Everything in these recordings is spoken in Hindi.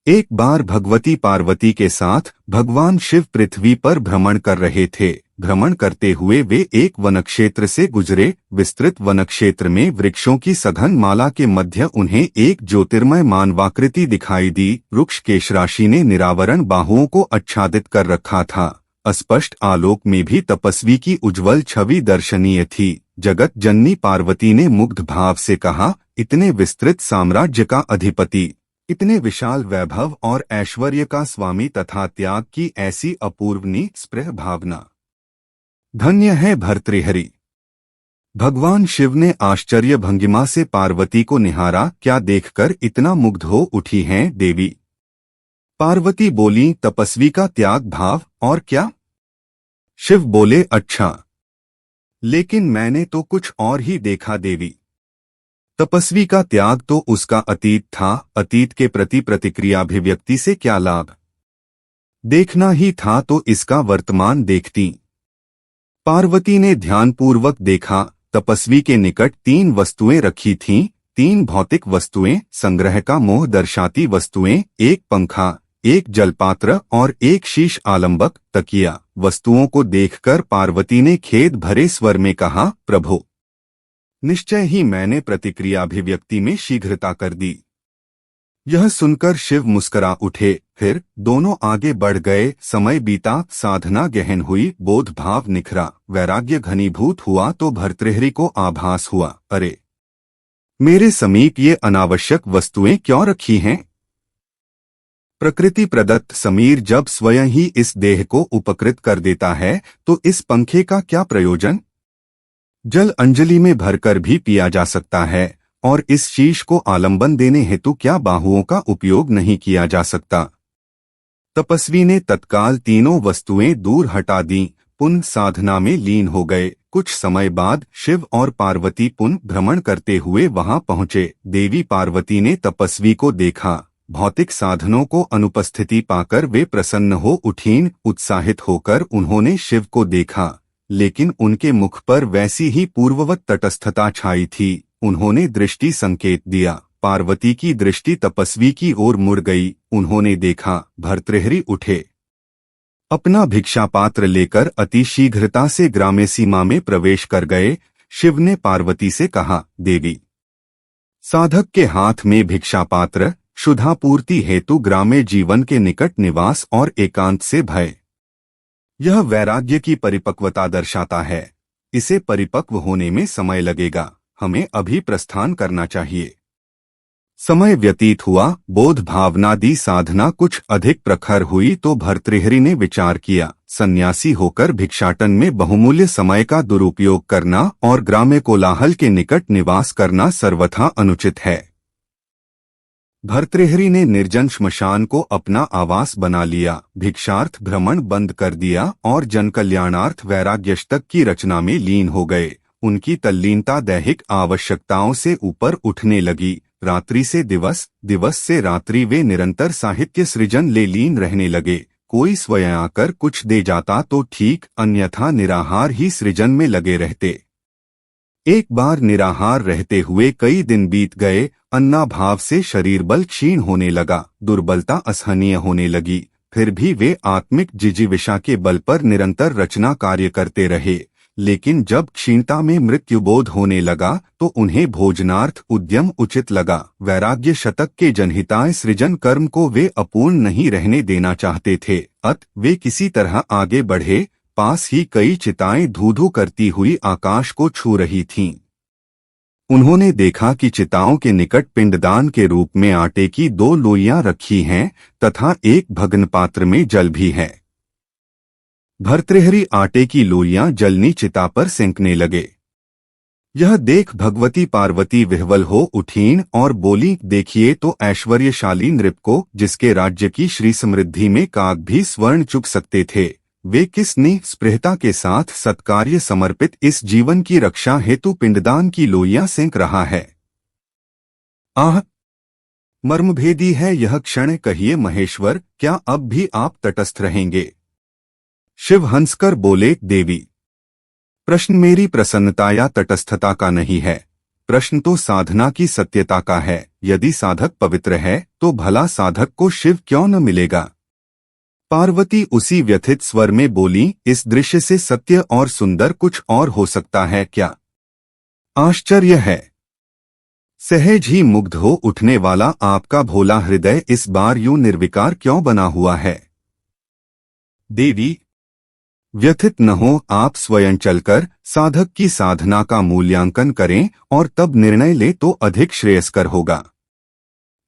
एक बार भगवती पार्वती के साथ भगवान शिव पृथ्वी पर भ्रमण कर रहे थे। भ्रमण करते हुए वे एक वनक्षेत्र से गुजरे। विस्तृत वनक्षेत्र में वृक्षों की सघन माला के मध्य उन्हें एक ज्योतिर्मय मानवाकृति दिखाई दी। वृक्ष केशराशि ने निरावरण बाहुओं को आच्छादित कर रखा था। अस्पष्ट आलोक में भी तपस्वी की उज्ज्वल छवि दर्शनीय थी। जगत जननी पार्वती ने मुग्ध भाव से कहा, इतने विस्तृत साम्राज्य का अधिपति, इतने विशाल वैभव और ऐश्वर्य का स्वामी तथा त्याग की ऐसी अपूर्व निस्पृह भावना, धन्य है भर्तृहरि। भगवान शिव ने आश्चर्य भंगिमा से पार्वती को निहारा। क्या देखकर इतना मुग्ध हो उठी हैं देवी? पार्वती बोली, तपस्वी का त्याग भाव और क्या? शिव बोले, अच्छा, लेकिन मैंने तो कुछ और ही देखा देवी। तपस्वी का त्याग तो उसका अतीत था। अतीत के प्रति प्रतिक्रियाभिव्यक्ति से क्या लाभ? देखना ही था तो इसका वर्तमान देखती। पार्वती ने ध्यानपूर्वक देखा। तपस्वी के निकट 3 वस्तुएं रखी थीं। 3 भौतिक वस्तुएं, संग्रह का मोह दर्शाती वस्तुएं, एक पंखा, एक जलपात्र और एक शीश आलंबक तकिया। वस्तुओं को देखकर पार्वती ने खेद भरे स्वर में कहा, प्रभु, निश्चय ही मैंने प्रतिक्रियाभिव्यक्ति में शीघ्रता कर दी। यह सुनकर शिव मुस्करा उठे। फिर दोनों आगे बढ़ गए। समय बीता, साधना गहन हुई, बोध भाव निखरा, वैराग्य घनीभूत हुआ तो भर्तृहरि को आभास हुआ, अरे, मेरे समीप ये अनावश्यक वस्तुएं क्यों रखी हैं? प्रकृति प्रदत्त समीर जब स्वयं ही इस देह को उपकृत कर देता है तो इस पंखे का क्या प्रयोजन? जल अंजलि में भरकर भी पिया जा सकता है और इस शीश को आलंबन देने हेतु क्या बाहुओं का उपयोग नहीं किया जा सकता? तपस्वी ने तत्काल तीनों वस्तुएं दूर हटा दी, पुनः साधना में लीन हो गए। कुछ समय बाद शिव और पार्वती पुनः भ्रमण करते हुए वहां पहुंचे। देवी पार्वती ने तपस्वी को देखा। भौतिक साधनों को अनुपस्थिति पाकर वे प्रसन्न हो उठीं। उत्साहित होकर उन्होंने शिव को देखा, लेकिन उनके मुख पर वैसी ही पूर्ववत तटस्थता छाई थी। उन्होंने दृष्टि संकेत दिया। पार्वती की दृष्टि तपस्वी की ओर मुड़ गई। उन्होंने देखा, भर्तृहरि उठे। अपना भिक्षा पात्र लेकर अति शीघ्रता से ग्राम्य सीमा में प्रवेश कर गए। शिव ने पार्वती से कहा, देवी, साधक के हाथ में भिक्षा पात्र क्षुधापूर्ति हेतु ग्राम्य जीवन के निकट निवास और एकांत से भय, यह वैराग्य की परिपक्वता दर्शाता है। इसे परिपक्व होने में समय लगेगा। हमें अभी प्रस्थान करना चाहिए। समय व्यतीत हुआ। बोध भावनादि साधना कुछ अधिक प्रखर हुई तो भर्तृहरि ने विचार किया, सन्यासी होकर भिक्षाटन में बहुमूल्य समय का दुरुपयोग करना और ग्राम्य कोलाहल के निकट निवास करना सर्वथा अनुचित है। भर्तृहरि ने निर्जन श्मशान को अपना आवास बना लिया, भिक्षार्थ भ्रमण बंद कर दिया और जनकल्याणार्थ वैराग्यष्टक की रचना में लीन हो गए। उनकी तल्लीनता दैहिक आवश्यकताओं से ऊपर उठने लगी। रात्रि से दिवस, दिवस से रात्रि वे निरंतर साहित्य सृजन ले लीन रहने लगे। कोई स्वयं आकर कुछ दे जाता तो ठीक, अन्यथा निराहार ही सृजन में लगे रहते। एक बार निराहार रहते हुए कई दिन बीत गए। अन्नाभाव से शरीर बल क्षीण होने लगा, दुर्बलता असहनीय होने लगी। फिर भी वे आत्मिक जिजीविषा के बल पर निरंतर रचना कार्य करते रहे। लेकिन जब क्षीणता में मृत्युबोध होने लगा तो उन्हें भोजनार्थ उद्यम उचित लगा। वैराग्य शतक के जनहिताय सृजन कर्म को वे अपूर्ण नहीं रहने देना चाहते थे। अत वे किसी तरह आगे बढ़े। पास ही कई चिताएं धू-धू करती हुई आकाश को छू रही थीं। उन्होंने देखा कि चिताओं के निकट पिंडदान के रूप में आटे की 2 लोइयां रखी हैं तथा एक भग्न पात्र में जल भी है। भर्तृहरि आटे की लोइयां जलनी चिता पर सेंकने लगे। यह देख भगवती पार्वती विह्वल हो उठीं और बोली, देखिए तो ऐश्वर्यशाली नृप को, जिसके राज्य की श्री समृद्धि में काग भी स्वर्ण चुग सकते थे, वे किस निस्पृहता के साथ सत्कार्य समर्पित इस जीवन की रक्षा हेतु पिंडदान की लोइयां सेंक रहा है। आह, मर्मभेदी है यह क्षण। कहिए महेश्वर, क्या अब भी आप तटस्थ रहेंगे? शिव हंसकर बोले, देवी, प्रश्न मेरी प्रसन्नता या तटस्थता का नहीं है। प्रश्न तो साधना की सत्यता का है। यदि साधक पवित्र है तो भला साधक को शिव क्यों न मिलेगा? पार्वती उसी व्यथित स्वर में बोली, इस दृश्य से सत्य और सुंदर कुछ और हो सकता है क्या? आश्चर्य है। सहज ही मुग्ध हो उठने वाला आपका भोला हृदय इस बार यूं निर्विकार क्यों बना हुआ है? देवी, व्यथित न हो, आप स्वयं चलकर साधक की साधना का मूल्यांकन करें और तब निर्णय ले तो अधिक श्रेयस्कर होगा।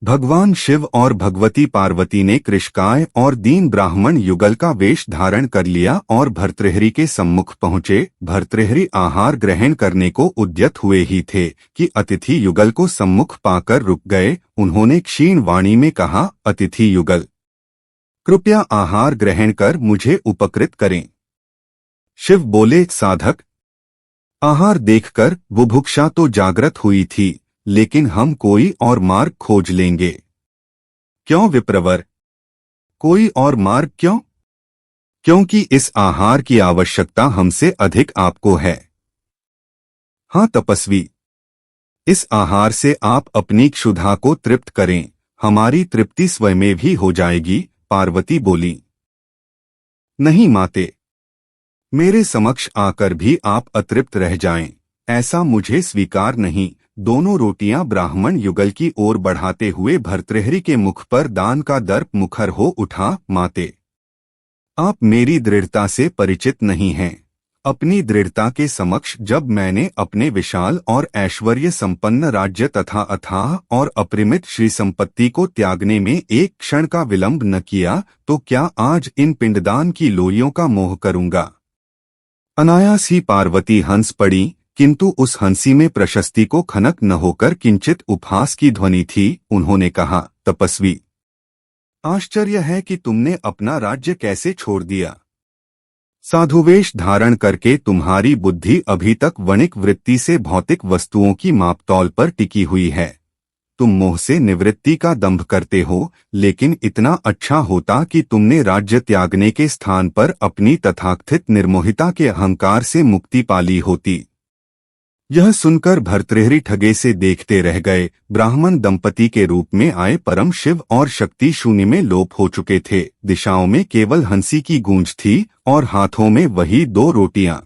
भगवान शिव और भगवती पार्वती ने कृशकाय और दीन ब्राह्मण युगल का वेश धारण कर लिया और भर्तृहरि के सम्मुख पहुँचे। भर्तृहरि आहार ग्रहण करने को उद्यत हुए ही थे कि अतिथि युगल को सम्मुख पाकर रुक गए। उन्होंने क्षीण वाणी में कहा, अतिथि युगल, कृपया आहार ग्रहण कर मुझे उपकृत करें। शिव बोले, साधक, आहार देखकर बुभुक्षा तो जागृत हुई थी, लेकिन हम कोई और मार्ग खोज लेंगे। क्यों विप्रवर? कोई और मार्ग क्यों? क्योंकि इस आहार की आवश्यकता हमसे अधिक आपको है। हाँ तपस्वी, इस आहार से आप अपनी क्षुधा को तृप्त करें, हमारी तृप्ति स्वयं में भी हो जाएगी। पार्वती बोली, नहीं माते, मेरे समक्ष आकर भी आप अतृप्त रह जाएं, ऐसा मुझे स्वीकार नहीं। दोनों रोटियां ब्राह्मण युगल की ओर बढ़ाते हुए भर्तृहरि के मुख पर दान का दर्प मुखर हो उठा। माते, आप मेरी दृढ़ता से परिचित नहीं हैं। अपनी दृढ़ता के समक्ष जब मैंने अपने विशाल और ऐश्वर्य संपन्न राज्य तथा अथाह और अपरिमित श्री संपत्ति को त्यागने में एक क्षण का विलंब न किया, तो क्या आज इन पिंडदान की लोइयों का मोह करूंगा? अनायास ही पार्वती हंस पड़ी, किंतु उस हंसी में प्रशस्ति को खनक न होकर किंचित उपहास की ध्वनि थी। उन्होंने कहा, तपस्वी, आश्चर्य है कि तुमने अपना राज्य कैसे छोड़ दिया। साधुवेश धारण करके तुम्हारी बुद्धि अभी तक वणिक वृत्ति से भौतिक वस्तुओं की मापतौल पर टिकी हुई है। तुम मोह से निवृत्ति का दंभ करते हो, लेकिन इतना अच्छा होता कि तुमने राज्य त्यागने के स्थान पर अपनी तथाकथित निर्मोहिता के अहंकार से मुक्ति पाली होती। यह सुनकर भर्तृहरि ठगे से देखते रह गए। ब्राह्मण दंपति के रूप में आए परम शिव और शक्ति शून्य में लोप हो चुके थे। दिशाओं में केवल हंसी की गूंज थी और हाथों में वही दो रोटियां।